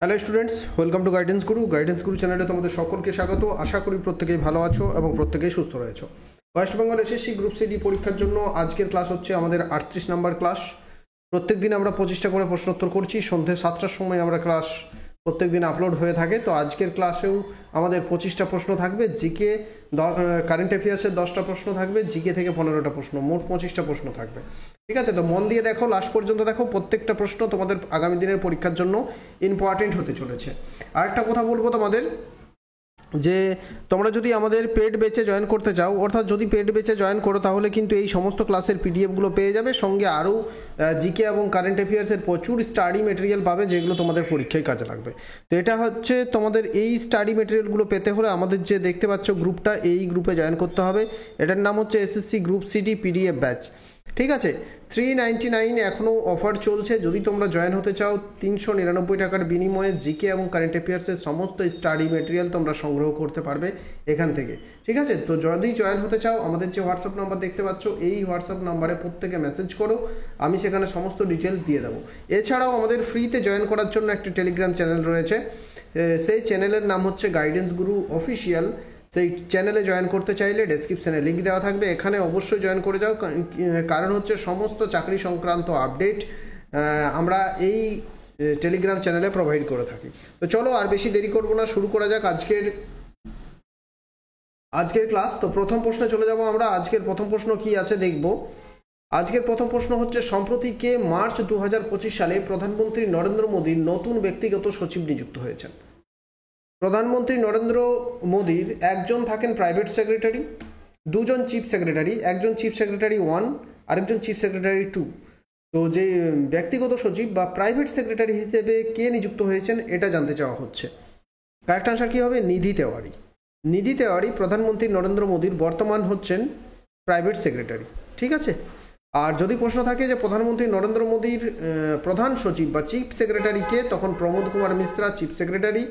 Hello students, welcome to guidance গুরু চ্যানেলে তোমাদের সকলকে স্বাগত। আশা করি প্রত্যেকেই ভালো আছো এবং প্রত্যেকেই সুস্থ রয়েছো। West Bengal SSC group C D পরীক্ষার জন্য আজকের ক্লাস হচ্ছে আমাদের 38 নম্বর ক্লাস। প্রত্যেক দিন আমরা 25টা করে প্রশ্নোত্তর করছি। সন্ধ্যে 7টার সময় আমরা ক্লাস প্রত্যেক দিন আপলোড হয়ে থাকে। তো আজকের ক্লাসেও আমাদের 25টা প্রশ্ন থাকবে। জিকে কারেন্ট অ্যাফেয়ার্সের 10টা প্রশ্ন থাকবে, জিকে থেকে 15টা প্রশ্ন, মোট 25টা প্রশ্ন থাকবে। ঠিক আছে, তো মন দিয়ে দেখো, লাস্ট পর্যন্ত দেখো। প্রত্যেকটা প্রশ্ন তোমাদের আগামী দিনের পরীক্ষার জন্য ইম্পর্টেন্ট হতে চলেছে। আর একটা কথা বলবো তোমাদের, যে তোমরা যদি আমাদের পেড ব্যাচে জয়েন করতে চাও, অর্থাৎ যদি পেড ব্যাচে জয়েন করো, তাহলে কিন্তু এই সমস্ত ক্লাসের পিডিএফগুলো পেয়ে যাবে, সঙ্গে আরও জিকে এবং কারেন্ট অ্যাফেয়ার্সের প্রচুর স্টাডি মেটেরিয়াল পাবে, যেগুলো তোমাদের পরীক্ষায় কাজে লাগবে। তো এটা হচ্ছে তোমাদের এই স্টাডি মেটেরিয়ালগুলো পেতে হলে আমাদের যে দেখতে পাচ্ছ গ্রুপটা, এই গ্রুপে জয়েন করতে হবে। এটার নাম হচ্ছে SSC group CD PDF batch. ঠিক আছে, 399 এখনও অফার চলছে। যদি তোমরা জয়েন হতে চাও, 399 টাকার বিনিময়ে জিকে এবং কারেন্ট অ্যাফেয়ার্সের সমস্ত স্টাডি মেটেরিয়াল তোমরা সংগ্রহ করতে পারবে এখান থেকে। ঠিক আছে, তো যদি জয়েন হতে চাও, আমাদের যে হোয়াটসঅ্যাপ নাম্বার দেখতে পাচ্ছ, এই হোয়াটসঅ্যাপ নাম্বারে প্রত্যেকে মেসেজ করো, আমি সেখানে সমস্ত ডিটেলস দিয়ে দেবো। এছাড়াও আমাদের ফ্রিতে জয়েন করার জন্য একটা টেলিগ্রাম চ্যানেল রয়েছে। সেই চ্যানেলের নাম হচ্ছে গাইডেন্স গুরু অফিসিয়াল। সেই চ্যানেলে জয়েন করতে চাইলে ডেসক্রিপশানে লিঙ্ক দেওয়া থাকবে, এখানে অবশ্যই জয়েন করে যাও। কারণ হচ্ছে সমস্ত চাকরি সংক্রান্ত আপডেট আমরা এই টেলিগ্রাম চ্যানেলে প্রোভাইড করে থাকি। তো চলো আর বেশি দেরি করবো না, শুরু করা যাক আজকের ক্লাস। তো প্রথম প্রশ্নে চলে যাব আমরা। আজকের প্রথম প্রশ্ন কি আছে দেখব। আজকের প্রথম প্রশ্ন হচ্ছে, সম্প্রতি কে মার্চ 2025 সালে প্রধানমন্ত্রী নরেন্দ্র মোদীর নতুন ব্যক্তিগত সচিব নিযুক্ত হয়েছেন? প্রধানমন্ত্রী নরেন্দ্র মোদীর একজন থাকেন প্রাইভেট সেক্রেটারি, দুজন চিফ সেক্রেটারি, একজন চিফ সেক্রেটারি 1, আরেকজন চিফ সেক্রেটারি 2। তো যে ব্যক্তিগত সচিব বা প্রাইভেট সেক্রেটারি হিসেবে কে নিযুক্ত হয়েছেন এটা জানতে চাওয়া হচ্ছে। কারেক্ট আনসার কী হবে? নিধি তেওয়ারি। নিধি তেওয়ারি প্রধানমন্ত্রী নরেন্দ্র মোদীর বর্তমান হচ্ছেন প্রাইভেট সেক্রেটারি। ঠিক আছে, আর যদি প্রশ্ন থাকে যে প্রধানমন্ত্রী নরেন্দ্র মোদীর প্রধান সচিব বা চিফ সেক্রেটারি কে, তখন Pramod Kumar Mishra chief secretary.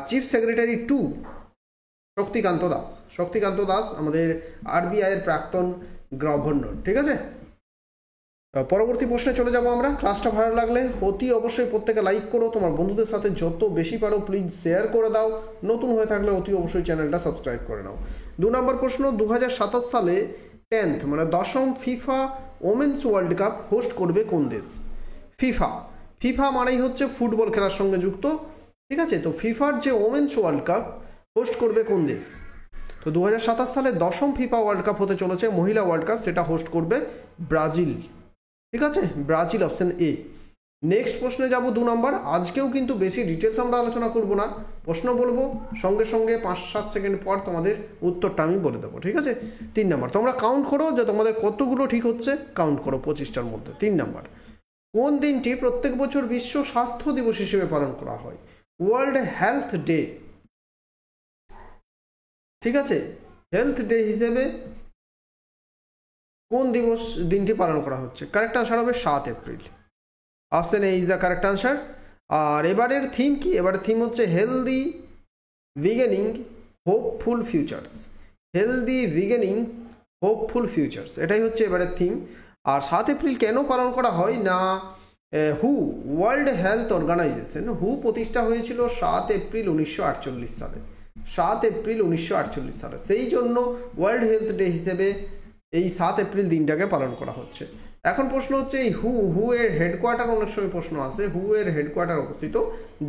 Chief secretary 2 Shaktikanta Das আমাদের আরবিআইয়ের প্রাক্তন গভর্নর। ঠিক আছে, পরবর্তী প্রশ্নে চলে যাব আমরা। ক্লাসটা ভালো লাগলে অতি অবশ্যই প্রত্যেকে লাইক করো, তোমার বন্ধুদের সাথে যত বেশি পারো প্লিজ শেয়ার করে দাও। নতুন হয়ে থাকলে অতি অবশ্যই চ্যানেলটা সাবস্ক্রাইব করে নাও। 2 নম্বর প্রশ্ন, 2027 সালে 10th মানে 10ম FIFA women's world cup host করবে কোন দেশ? ফিফা মানেই হচ্ছে ফুটবল খেলার সঙ্গে যুক্ত। ঠিক আছে, তো ফিফার যে ওমেন্স ওয়ার্ল্ড কাপ হোস্ট করবে কোন দেশ? তো 2027 সালে 10ম ফিফা ওয়ার্ল্ড কাপ হতে চলেছে, মহিলা ওয়ার্ল্ড কাপ, সেটা হোস্ট করবে ব্রাজিল। ঠিক আছে, ব্রাজিল, অপশন এ। নেক্সট প্রশ্নে যাব 2 নম্বর। আজকেও কিন্তু বেশি ডিটেলস আমরা আলোচনা করব না, প্রশ্ন বলবো, সঙ্গে সঙ্গে 5-7 সেকেন্ড পর তোমাদের উত্তরটা আমি বলে দেবো। ঠিক আছে, 3 নম্বর, তোমরা কাউন্ট করো যে তোমাদের কতগুলো ঠিক হচ্ছে, কাউন্ট করো 25টার মধ্যে। 3 নম্বর, কোন দিনটি প্রত্যেক বছর বিশ্ব স্বাস্থ্য দিবস হিসেবে পালন করা হয়? World health day. ঠিক আছে, হেলথ ডে হিসেবে কোন দিনটি পালন করা হচ্ছে? কারেক্ট আনসার হবে 7 April. Option A is the correct answer. আর এবারের থিম কি? এবারের থিম হচ্ছে healthy beginning hopeful futures. Healthy beginnings hopeful futures, এটাই হচ্ছে এবারের থিম। আর 7 এপ্রিল কেন পালন করা হয় না, ওয়ার্ল্ড হেলথ অর্গানাইজেশন প্রতিষ্ঠা হয়েছিল 7 এপ্রিল 1948 সালে। 7 এপ্রিল 1948 সালে, সেই জন্য ওয়ার্ল্ড হেলথ ডে হিসেবে এই 7 এপ্রিল দিনটাকে পালন করা হচ্ছে। এখন প্রশ্ন হচ্ছে, এই হু এর হেডকোয়ার্টার, অনেক সময় প্রশ্ন আসে, হু এর হেডকোয়ার্টার অবস্থিত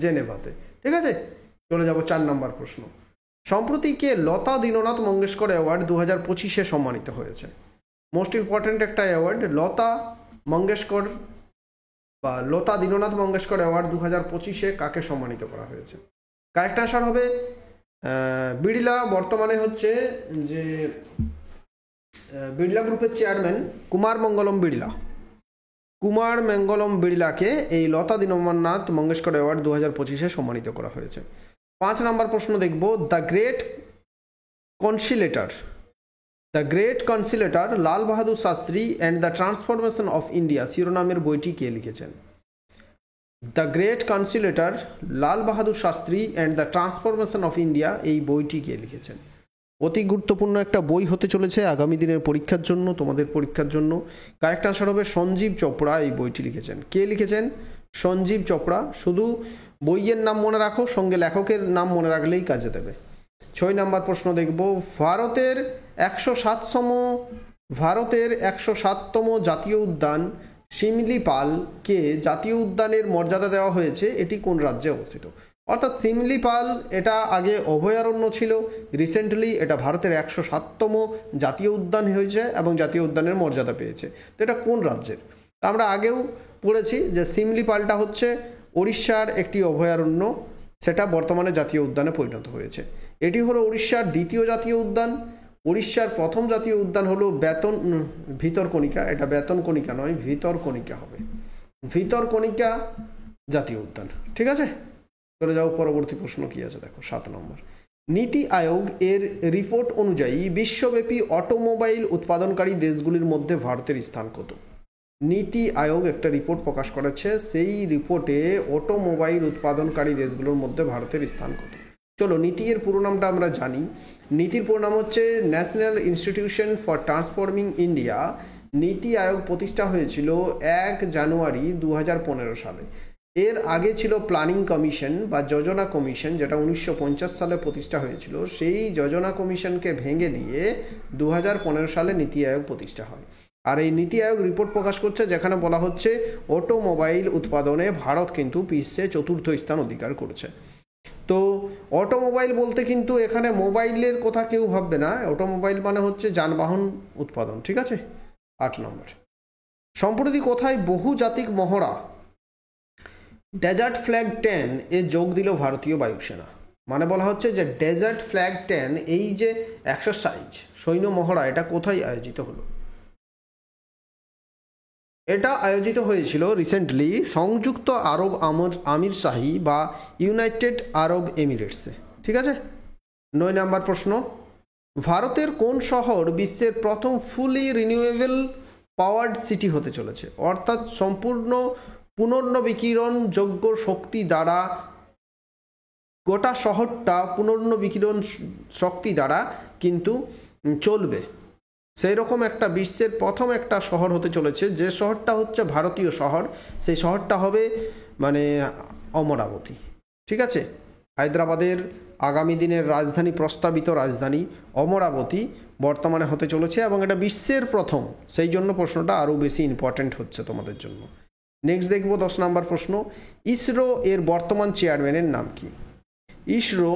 জেনেভাতে। ঠিক আছে, চলে যাব 4 নম্বর প্রশ্ন। সম্প্রতি কে লতা দীননাথ মঙ্গেশকর অ্যাওয়ার্ড 2025-এ সম্মানিত হয়েছে? মোস্ট ইম্পর্ট্যান্ট একটা অ্যাওয়ার্ড, লতা মঙ্গেশকর বা লতা দীননাথ মঙ্গেশকর অ্যাওয়ার্ড 2025-এ কাকে সম্মানিত করা হয়েছে? কারেক্ট আনসার হবে বিড়লা। বর্তমানে হচ্ছে যে বিড়লা গ্রুপের চেয়ারম্যান কুমার মঙ্গলম বিড়লাকে এই লতা দীননাথ মঙ্গেশকর অ্যাওয়ার্ড 2025-এ সম্মানিত করা হয়েছে। 5 নম্বর প্রশ্ন দেখব, the great conciliator Lal Bahadur Shastri and the transformation of India শিরোনামের বইটি কে লিখেছেন? The great conciliator Lal Bahadur Shastri and the transformation of India, এই বইটি কে লিখেছেন? অতি গুরুত্বপূর্ণ একটা বই হতে চলেছে আগামী দিনের পরীক্ষার জন্য, তোমাদের পরীক্ষার জন্য। কারেক্ট আনসার হবে সঞ্জীব চোপড়া এই বইটি লিখেছেন। কে লিখেছেন? সঞ্জীব চোপড়া। শুধু বইয়ের নাম মনে রাখো, সঙ্গে লেখকের নাম মনে রাখলেই কাজে দেবে। 6 নম্বর প্রশ্ন দেখব, ভারতের 107তম জাতীয় উদ্যান শিমলিপালকে জাতীয় উদ্যানের মর্যাদা দেওয়া হয়েছে, এটি কোন রাজ্যে অবস্থিত? অর্থাৎ শিমলিপাল এটা আগে অভয়ারণ্য ছিল, রিসেন্টলি এটা ভারতের 107তম জাতীয় উদ্যান হয়েছে এবং জাতীয় উদ্যানের মর্যাদা পেয়েছে। তো এটা কোন রাজ্যের? তা আমরা আগেও পড়েছি যে শিমলিপালটা হচ্ছে উড়িষ্যার একটি অভয়ারণ্য, সেটা বর্তমানে জাতীয় উদ্যানে পরিণত হয়েছে। এটি হলো উড়িষ্যার দ্বিতীয় জাতীয় উদ্যান। উড়িষ্যার প্রথম জাতীয় উদ্যান হলো ভিতরকণিকা, এটা বেতনকণিকা নয়, ভিতরকণিকা হবে, ভিতরকণিকা জাতীয় উদ্যান। ঠিক আছে, চলে যাও পরবর্তী প্রশ্ন কি আছে দেখো। 7 নম্বর, নীতি আয়োগ এর রিপোর্ট অনুযায়ী বিশ্বব্যাপী অটোমোবাইল উৎপাদনকারী দেশগুলির মধ্যে ভারতের স্থান কত? নীতি আয়োগ একটা রিপোর্ট প্রকাশ করেছে, সেই রিপোর্টে অটোমোবাইল উৎপাদনকারী দেশগুলোর মধ্যে ভারতের স্থান কত? চলো নীতি এর পুরো নামটা আমরা জানি। নীতির পুরো নাম হচ্ছে national institution for transforming India. নীতি আয়োগ প্রতিষ্ঠা হয়েছিল 1 জানুয়ারি 2015 সালে। এর আগে ছিল প্ল্যানিং কমিশন বা যোজনা কমিশন, যেটা 1950 সালে প্রতিষ্ঠা হয়েছিল। সেই যোজনা কমিশনকে ভেঙে দিয়ে 2015 সালে নীতি আয়োগ প্রতিষ্ঠা হয়। আর এই নীতি আয়োগ রিপোর্ট প্রকাশ করছে যেখানে বলা হচ্ছে অটোমোবাইল উৎপাদনে ভারত কিন্তু বিশ্বে 4র্থ স্থান অধিকার করেছে। তো অটোমোবাইল বলতে কিন্তু এখানে মোবাইলের কথা কেউ ভাববে না, অটোমোবাইল মানে হচ্ছে যানবাহন উৎপাদন। ঠিক আছে। 8 নম্বর, সম্প্রতি কোথায় বহুজাতিক মহড়া ডেজার্ট ফ্ল্যাগ 10 এ যোগ দিল ভারতীয় বায়ুসেনা? মানে বলা হচ্ছে যে ডেজার্ট ফ্ল্যাগ 10 এই যে এক্সারসাইজ সৈন্য মহড়া, এটা কোথায় আয়োজিত হলো? এটা আয়োজিত হয়েছিল রিসেন্টলি সংযুক্ত আরব আমিরশাহী বা ইউনাইটেড আরব এমিরেটসে। ঠিক আছে। 9 নম্বর প্রশ্ন, ভারতের কোন শহর বিশ্বের প্রথম ফুলি রিনিউয়েবল পাওয়ার্ড সিটি হতে চলেছে? অর্থাৎ সম্পূর্ণ পুনর্নবীকরণযোগ্য শক্তি দ্বারা গোটা শহরটা পুনর্নবীকরণ শক্তি দ্বারা কিন্তু চলবে, সেই রকম একটা বিশ্বের প্রথম একটা শহর হতে চলেছে। যে শহরটা হচ্ছে ভারতীয় শহর, সেই শহরটা হবে মানে অমরাবতী। ঠিক আছে। হায়দ্রাবাদের আগামী দিনের রাজধানী, প্রস্তাবিত রাজধানী অমরাবতী বর্তমানে হতে চলেছে এবং এটা বিশ্বের প্রথম, সেই জন্য প্রশ্নটা আরও বেশি ইম্পর্ট্যান্ট হচ্ছে তোমাদের জন্য। নেক্সট দেখব 10 নম্বর প্রশ্ন, ইসরো এর বর্তমান চেয়ারম্যানের নাম কি? ইসরো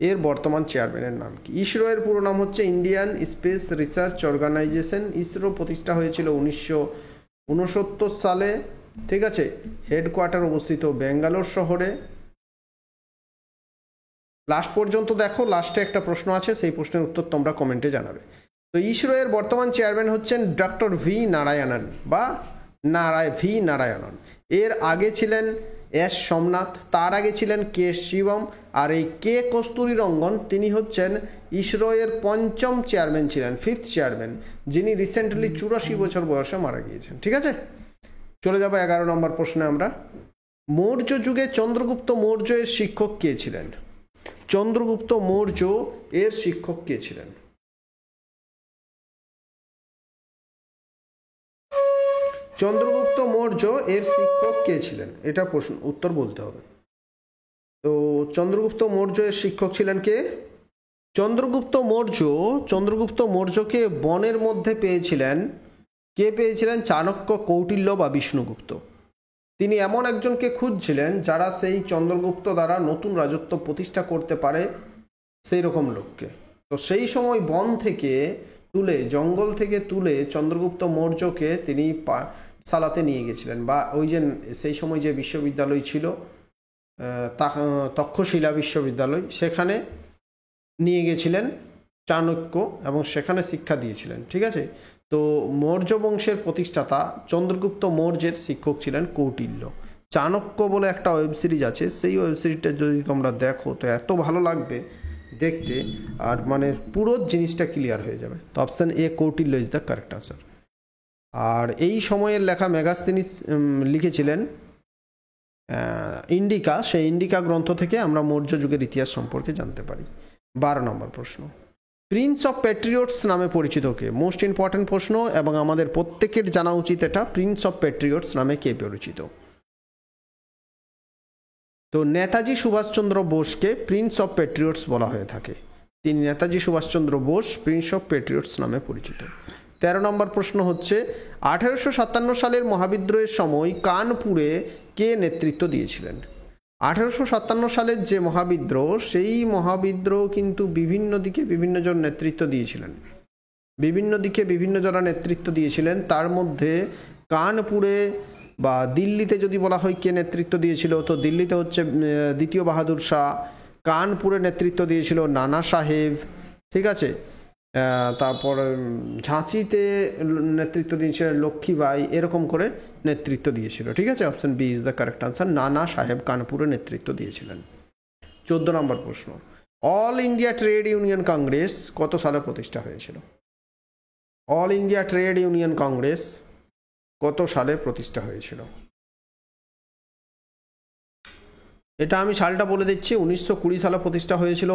এর বর্তমান চেয়ারম্যানের নাম কি? ইসরো এর পুরো নাম হচ্ছে Indian space research organisation. ISRO প্রতিষ্ঠা হয়েছিল 1969 সালে। ঠিক আছে। হেডকোয়ার্টার অবস্থিত ব্যাঙ্গালোর শহরে। লাস্ট পর্যন্ত দেখো, লাস্টে একটা প্রশ্ন আছে, সেই প্রশ্নের উত্তর তোমরা কমেন্টে জানাবে। তো ইসরো এর বর্তমান চেয়ারম্যান হচ্ছেন ডক্টর ভি নারায়ণন বা ভি নারায়ণন। এর আগে ছিলেন এস সোমনাথ, তার আগে ছিলেন কে শিবম, আর এই কে কস্তুরী রঙ্গন তিনি হচ্ছেন ইসরো এর 5ম চেয়ারম্যান ছিলেন, 5th চেয়ারম্যান, যিনি রিসেন্টলি 84 বছর বয়সে মারা গিয়েছেন। ঠিক আছে। চলে যাব 11 নম্বর প্রশ্নে আমরা। মৌর্য যুগে চন্দ্রগুপ্ত মৌর্য এর শিক্ষক কে ছিলেন? চন্দ্রগুপ্ত মৌর্য এর শিক্ষক কে ছিলেন? চন্দ্রগুপ্ত মৌর্য এর শিক্ষক কে ছিলেন? এটা প্রশ্ন, উত্তর বলতে হবে। তো চন্দ্রগুপ্ত মৌর্য এর শিক্ষক ছিলেন কে? চন্দ্রগুপ্ত মৌর্যকে বনের মধ্যে পেয়েছিলেন কে? পেয়েছিলেন চাণক্য, কৌটিল্য বা বিষ্ণুগুপ্ত। তিনি এমন একজনকে খুঁজছিলেন যারা সেই চন্দ্রগুপ্ত দ্বারা নতুন রাজত্ব প্রতিষ্ঠা করতে পারে, সেই রকম লোককে। তো সেই সময় বন থেকে তুলে, জঙ্গল থেকে তুলে চন্দ্রগুপ্ত মৌর্যকে তিনি পাঠশালাতে নিয়ে গেছিলেন, বা ওই যে সেই সময় যে বিশ্ববিদ্যালয় ছিল তক্ষশিলা বিশ্ববিদ্যালয়, সেখানে নিয়ে গেছিলেন চাণক্য এবং সেখানে শিক্ষা দিয়েছিলেন। ঠিক আছে। তো মৌর্য বংশের প্রতিষ্ঠাতা চন্দ্রগুপ্ত মৌর্যের শিক্ষক ছিলেন কৌটিল্য। চাণক্য বলে একটা ওয়েব সিরিজ আছে, সেই ওয়েব সিরিজটা যদি তোমরা দেখো তো এত ভালো লাগবে দেখতে, আর মানে পুরো জিনিসটা ক্লিয়ার হয়ে যাবে। তো option A Kautilya is the correct answer. আর এই সময়ের লেখা ম্যাগাজ তিনি লিখেছিলেন ইন্ডিকা, সেই ইন্ডিকা গ্রন্থ থেকে আমরা মৌর্য যুগের ইতিহাস সম্পর্কে জানতে পারি। 12 নম্বর প্রশ্ন, প্রিন্স অফ প্যাট্রিয়টস নামে পরিচিত কে? মোস্ট ইম্পর্ট্যান্ট প্রশ্ন এবং আমাদের প্রত্যেকের জানা উচিত এটা। প্রিন্স অফ প্যাট্রিয়টস নামে কে পরিচিত? তো নেতাজি সুভাষচন্দ্র বোসকে প্রিন্স অফ প্যাট্রিয়টস বলা হয়ে থাকে। তিনি Netaji Subhash Chandra Bose prince of patriots নামে পরিচিত। 13 নম্বর প্রশ্ন হচ্ছে 1857 সালের মহাবিদ্রোহের সময় কানপুরে কে নেতৃত্ব দিয়েছিলেন? 1857 সালের যে মহাবিদ্রোহ, সেই মহাবিদ্রোহ কিন্তু বিভিন্ন দিকে বিভিন্নজন নেতৃত্ব দিয়েছিলেন, বিভিন্ন দিকে বিভিন্ন জনা নেতৃত্ব দিয়েছিলেন। তার মধ্যে কানপুরে বা দিল্লিতে যদি বলা হয় কে নেতৃত্ব দিয়েছিল, তো দিল্লিতে হচ্ছে দ্বিতীয় বাহাদুর শাহ। কানপুরে নেতৃত্ব দিয়েছিল নানা সাহেব, ঠিক আছে। তারপর ঝাঁসিতে নেতৃত্ব দিয়েছিলেন লক্ষ্মীবাই, এরকম করে নেতৃত্ব দিয়েছিল, ঠিক আছে। Option B is the correct answer, Nana Sahib কানপুরে নেতৃত্ব দিয়েছিলেন। 14 নম্বর প্রশ্ন, All India Trade Union Congress কত সালে প্রতিষ্ঠা হয়েছিল? All India Trade Union Congress কত সালে প্রতিষ্ঠা হয়েছিল? এটা আমি সালটা বলে দিচ্ছি, 1920 সালে প্রতিষ্ঠা হয়েছিল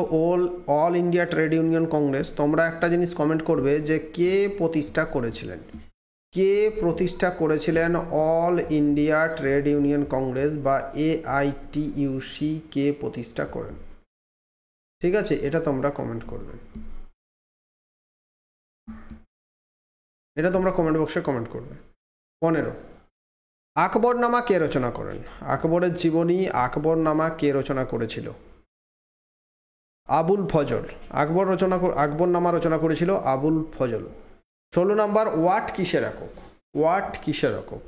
All India Trade Union Congress. তোমরা একটা জিনিস কমেন্ট করবে যে কে প্রতিষ্ঠা করেছিলেন, কে প্রতিষ্ঠা করেছিলেন all India Trade Union Congress বা AITUC, কে প্রতিষ্ঠা করেন, ঠিক আছে। এটা তোমরা কমেন্ট করবে, এটা তোমরা কমেন্ট বক্সে কমেন্ট করবে। 15, আকবরনামা কে রচনা করেন? আকবরের জীবনী আকবরনামা কে রচনা করেছিল? আবুল ফজল। আকবরনামা রচনা করেছিল আবুল ফজল। 16 নম্বর, ওয়াট কিসের একক? ওয়াট কিসের একক?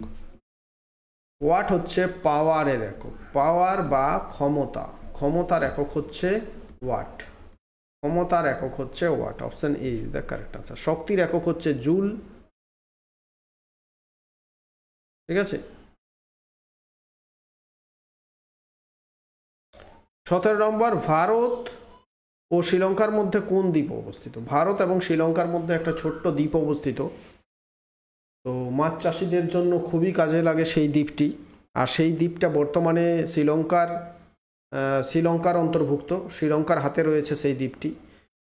ওয়াট হচ্ছে পাওয়ারের একক, পাওয়ার বা ক্ষমতা, ক্ষমতার একক হচ্ছে ওয়াট, ক্ষমতার একক হচ্ছে watt. Option A is the correct answer. শক্তির একক হচ্ছে জুল, ঠিক আছে। 17 নম্বর, ভারত ও শ্রীলঙ্কার মধ্যে কোন দ্বীপ অবস্থিত? ভারত এবং শ্রীলঙ্কার মধ্যে একটা ছোট্ট দ্বীপ অবস্থিত। তো মাছ চাষিদের জন্য খুবই কাজে লাগে সেই দ্বীপটি, আর সেই দ্বীপটা বর্তমানে শ্রীলঙ্কার অন্তর্ভুক্ত, শ্রীলঙ্কার হাতে রয়েছে সেই দ্বীপটি।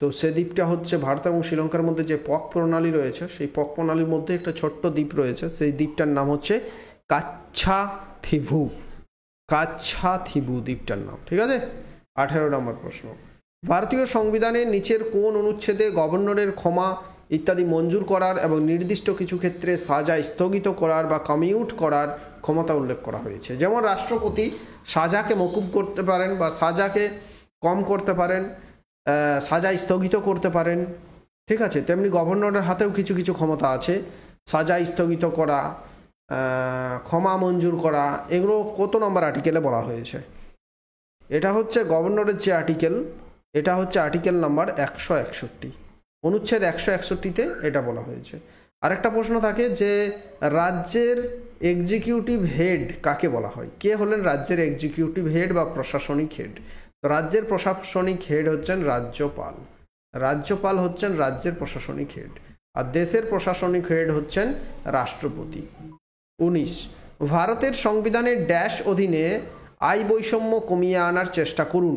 তো সে দ্বীপটা হচ্ছে ভারত এবং শ্রীলঙ্কার মধ্যে যে পক প্রণালী রয়েছে, সেই পক প্রণালীর মধ্যে একটা ছোট্ট দ্বীপ রয়েছে, সেই দ্বীপটার নাম হচ্ছে কাচ্ছাথিভু, কাচ্ছাথিভু দ্বীপটার নাম, ঠিক আছে। 18 নম্বর প্রশ্ন, ভারতীয় সংবিধানের নিচের কোন অনুচ্ছেদে গভর্নরের ক্ষমা ইত্যাদি মঞ্জুর করার এবং নির্দিষ্ট কিছু ক্ষেত্রে সাজা স্থগিত করার বা কমিউট করার ক্ষমতা উল্লেখ করা হয়েছে? যেমন রাষ্ট্রপতি সাজাকে মকুব করতে পারেন বা সাজাকে কম করতে পারেন, সাজা স্থগিত করতে পারেন, ঠিক আছে। তেমনি গভর্নরের হাতেও কিছু কিছু ক্ষমতা আছে, সাজা স্থগিত করা, ক্ষমা মঞ্জুর করা। এগুলো কত নম্বর আর্টিকেলে বলা হয়েছে? এটা হচ্ছে গভর্নরের যে আর্টিকেল, এটা হচ্ছে আর্টিকেল নাম্বার 161, অনুচ্ছেদ 161-তে এটা বলা হয়েছে। আরেকটা প্রশ্ন থাকে যে রাজ্যের এক্সিকিউটিভ হেড কাকে বলা হয়? কে হলেন রাজ্যের এক্সিকিউটিভ হেড বা প্রশাসনিক হেড? তো রাজ্যের প্রশাসনিক হেড হচ্ছেন রাজ্যপাল, রাজ্যপাল হচ্ছেন রাজ্যের প্রশাসনিক হেড, আর দেশের প্রশাসনিক হেড হচ্ছেন রাষ্ট্রপতি। 19, ভারতের সংবিধানের ড্যাশ অধীনে আয় বৈষম্য কমিয়ে আনার চেষ্টা করুন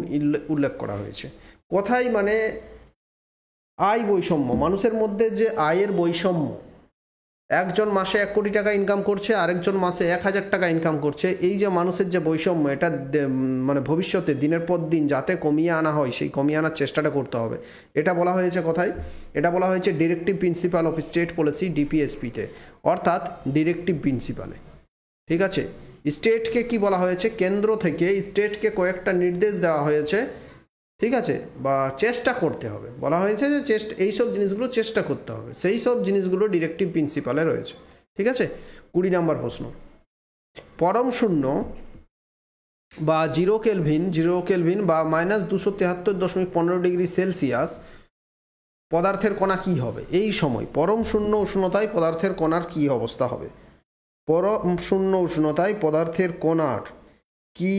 উল্লেখ করা হয়েছে। কোথায় মানে আয় বৈষম্য, মানুষের মধ্যে যে আয়ের বৈষম্য, একজন মাসে 1 কোটি টাকা ইনকাম করছে, আরেকজন মাসে 1000 টাকা ইনকাম করছে, এই যে মানুষের যে বৈষম্য, এটা মানে ভবিষ্যতে দিনের পর দিন যাতে কমিয়ে আনা হয়, সেই কমিয়ে আনার চেষ্টাটা করতে হবে। এটা বলা হয়েছে কোথায়? এটা বলা হয়েছে directive principle of state policy DPSP-তে, অর্থাৎ ডিরেক্টিভ প্রিন্সিপালে, ঠিক আছে। স্টেটকে কি বলা হয়েছে? কেন্দ্র থেকে স্টেটকে কয়েকটা নির্দেশ দেওয়া হয়েছে, ঠিক আছে, বা চেষ্টা করতে হবে, বলা হয়েছে যে এইসব জিনিসগুলো চেষ্টা করতে হবে, সেই সব জিনিসগুলো ডিরেক্টিভ প্রিন্সিপালে রয়েছে, ঠিক আছে। 20 নম্বর প্রশ্ন, পরম শূন্য বা 0 কেলভিন বা -273.15°C পদার্থের কণা কি হবে এই সময়? পরম শূন্য উষ্ণতায় পদার্থের কণার কি অবস্থা হবে? পরম শূন্য উষ্ণতায় পদার্থের কণার কি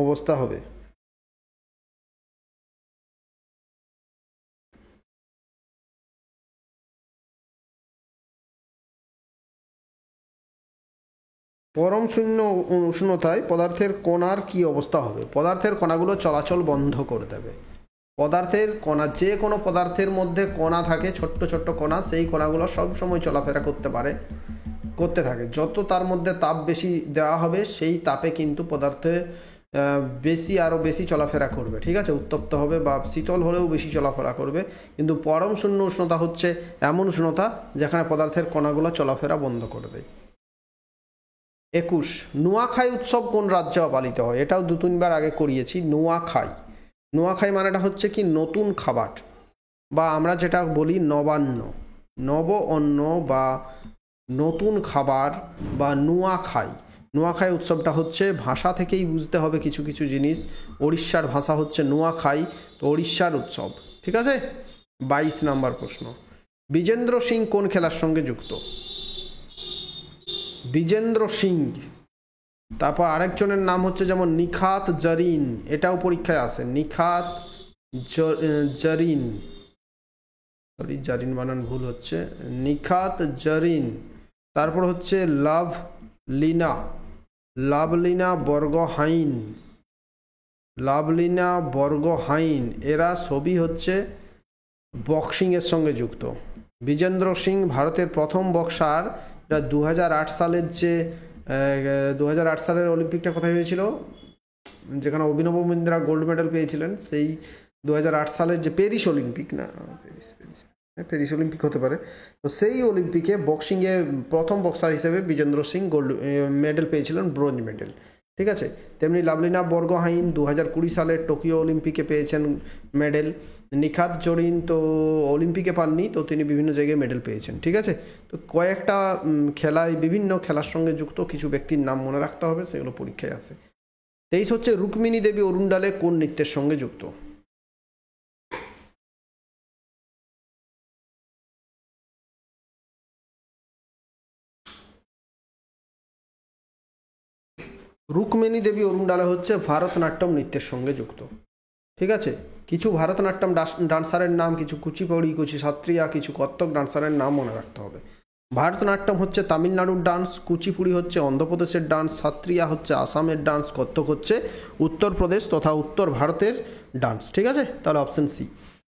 অবস্থা হবে? পরম শূন্য উষ্ণতায় পদার্থের কণার কি অবস্থা হবে? পদার্থের কণাগুলো চলাচল বন্ধ করে দেবে। পদার্থের কণা, যে কোনো পদার্থের মধ্যে কণা থাকে, ছোট্ট ছোট্ট কণা, সেই কণাগুলো সবসময় চলাফেরা করতে থাকে। যত তার মধ্যে তাপ বেশি দেওয়া হবে, সেই তাপে কিন্তু পদার্থে বেশি আরও বেশি চলাফেরা করবে, ঠিক আছে, উত্তপ্ত হবে বা শীতল হলেও বেশি চলাফেরা করবে। কিন্তু পরম শূন্য উষ্ণতা হচ্ছে এমন উষ্ণতা যেখানে পদার্থের কণাগুলো চলাফেরা বন্ধ করে দেয়। 21, নোয়াখাই উৎসব কোন রাজ্যে পালিত হয়? এটাও 2-3 বার আগে করিয়েছি। নোয়াখাই, নোয়াখাই মানেটা হচ্ছে কি নতুন খাবার, বা আমরা যেটা বলি নবান্ন, নব অন্ন বা নতুন খাবার বা নোয়াখাই। নোয়াখাই উৎসবটা হচ্ছে, ভাষা থেকেই বুঝতে হবে কিছু কিছু জিনিস। ওড়িশার ভাষা হচ্ছে নোয়াখাই, তো ওড়িশার উৎসব, ঠিক আছে। 22 নম্বর প্রশ্ন, বিজেন্দ্র সিং কোন খেলার সঙ্গে যুক্ত? বিজেন্দ্র সিং, তারপর আরেকজনের নাম হচ্ছে যেমন নিখাত জারিন, এটাও পরীক্ষায় আসে, নিখাত জারিন, সরি জারিন বানান ভুল হচ্ছে, নিখাত জারিন। তারপর হচ্ছে লাভলিনা, লাভলিনা বর্গহাইন, লাভলিনা বর্গহাইন, এরা সবই হচ্ছে বক্সিংয়ের সঙ্গে যুক্ত। বিজেন্দ্র সিং ভারতের প্রথম বক্সার, যা 2008 সালের যে 2008 সালের অলিম্পিকটা কোথায় হয়েছিল, যেখানে অভিনব বিন্দ্রা গোল্ড মেডেল পেয়েছিলেন, সেই 2008 সালের যে প্যারিস অলিম্পিক, না প্যারিস অলিম্পিক হতে পারে, তো সেই অলিম্পিকে বক্সিংয়ে প্রথম বক্সার হিসেবে বিজেন্দ্র সিং গোল্ড মেডেল পেয়েছিলেন, ব্রোঞ্জ মেডেল, ঠিক আছে। তেমনি লাভলিনা বর্গহাইন 2020 সালের টোকিও অলিম্পিকে পেয়েছেন মেডেল। নিখাত জরিন তো অলিম্পিকে পাননি, তো তিনি বিভিন্ন জায়গায় মেডেল পেয়েছেন, ঠিক আছে। তো কয়েকটা খেলায়, বিভিন্ন খেলার সঙ্গে যুক্ত কিছু ব্যক্তির নাম মনে রাখতে হবে, সেগুলো পরীক্ষায় আসে। 23 হচ্ছে রুক্মিণী দেবী অরুণডালে কোন নৃত্যের সঙ্গে যুক্ত? রুক্মিণী দেবী অরুণডালে হচ্ছে ভারতনাট্যম নৃত্যের সঙ্গে যুক্ত, ঠিক আছে। কিছু ভারতনাট্যম ডান্সারের নাম, কিছু কুচিপুড়ি, কিছু সাত্রিয়া, কিছু কত্থক ডান্সারের নাম মনে রাখতে হবে। ভারতনাট্যম হচ্ছে তামিলনাড়ুর ডান্স, কুচিপুড়ি হচ্ছে অন্ধ্রপ্রদেশের ডান্স, সাত্রিয়া হচ্ছে আসামের ডান্স, কত্থক হচ্ছে উত্তরপ্রদেশ তথা উত্তর ভারতের ডান্স, ঠিক আছে। তাহলে অপশন সি।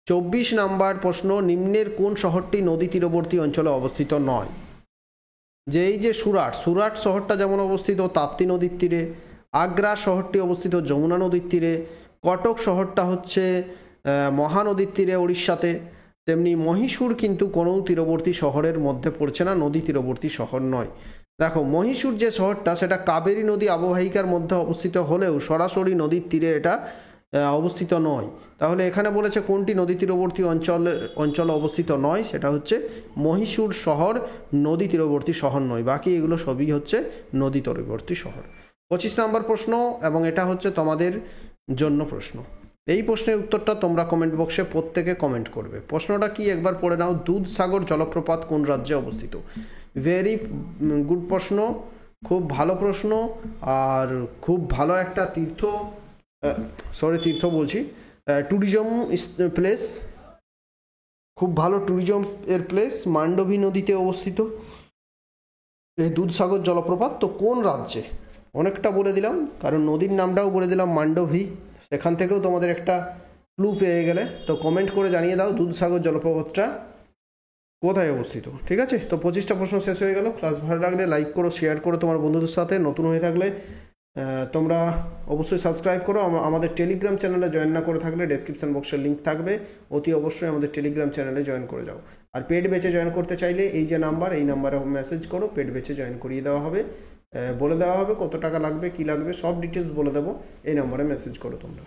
24 নম্বর প্রশ্ন, নিম্নের কোন শহরটি নদী তীরবর্তী অঞ্চলে অবস্থিত নয়? যে এই যে সুরাট, সুরাট শহরটা যেমন অবস্থিত তাপ্তি নদীর তীরে, আগ্রা শহরটি অবস্থিত যমুনা নদীর তীরে, কটক শহরটা হচ্ছে মহানদীর তীরে উড়িষ্যাতে, তেমনি মহীশূর কিন্তু কোনো তীরবর্তী শহরের মধ্যে পড়ছে না, নদী তীরবর্তী শহর নয়। দেখো মহীশূর যে শহরটা, সেটা কাবেরী নদী অববাহিকার মধ্যে অবস্থিত হলেও সরাসরি নদীর তীরে এটা অবস্থিত নয়। তাহলে এখানে বলেছে কোনটি নদী তীরবর্তী অঞ্চলে অবস্থিত নয়, সেটা হচ্ছে মহীশূর শহর নদী তীরবর্তী শহর নয়, বাকি এগুলো সবই হচ্ছে নদী তীরবর্তী শহর। 25 নম্বর প্রশ্ন, এবং এটা হচ্ছে তোমাদের জন্য প্রশ্ন। এই প্রশ্নের উত্তরটা তোমরা কমেন্ট বক্সে প্রত্যেকে কমেন্ট করবে। প্রশ্নটা কি একবার পড়ে নাও, দুধসাগর জলপ্রপাত কোন রাজ্যে অবস্থিত? ভেরি গুড প্রশ্ন, খুব ভালো প্রশ্ন, আর খুব ভালো একটা ট্যুরিজম প্লেস, খুব ভালো ট্যুরিজম এর প্লেস, মান্ডভী নদীতে অবস্থিত এই দুধসাগর জলপ্রপাত। তো কোন রাজ্যে অনেকটা বলে দিলাম, কারণ নদীর নামটাও বলে দিলাম মান্ডভী, সেখান থেকেও তোমাদের একটা ক্লু পেয়ে গেলে। তো কমেন্ট করে জানিয়ে দাও দুধসাগর জলপ্রপাতটা কোথায় অবস্থিত, ঠিক আছে। তো 25টা প্রশ্ন শেষ হয়ে গেল। ক্লাস ভালো লাগলে লাইক করো, শেয়ার করো তোমার বন্ধুদের সাথে। নতুন হয়ে থাকলে তোমরা অবশ্যই সাবস্ক্রাইব করো। আমাদের টেলিগ্রাম চ্যানেলে জয়েন না করে থাকলে ডেসক্রিপশন বক্সের লিঙ্ক থাকবে, অতি অবশ্যই আমাদের টেলিগ্রাম চ্যানেলে জয়েন করে যাও। আর পেড ব্যাচে জয়েন করতে চাইলে এই যে নাম্বার, এই নাম্বারে মেসেজ করো, পেড ব্যাচে জয়েন করিয়ে দেওয়া হবে, বলে দেওয়া হবে কত টাকা লাগবে, কি লাগবে, সব ডিটেলস বলে দেবো। এই নাম্বারে মেসেজ করো তোমরা।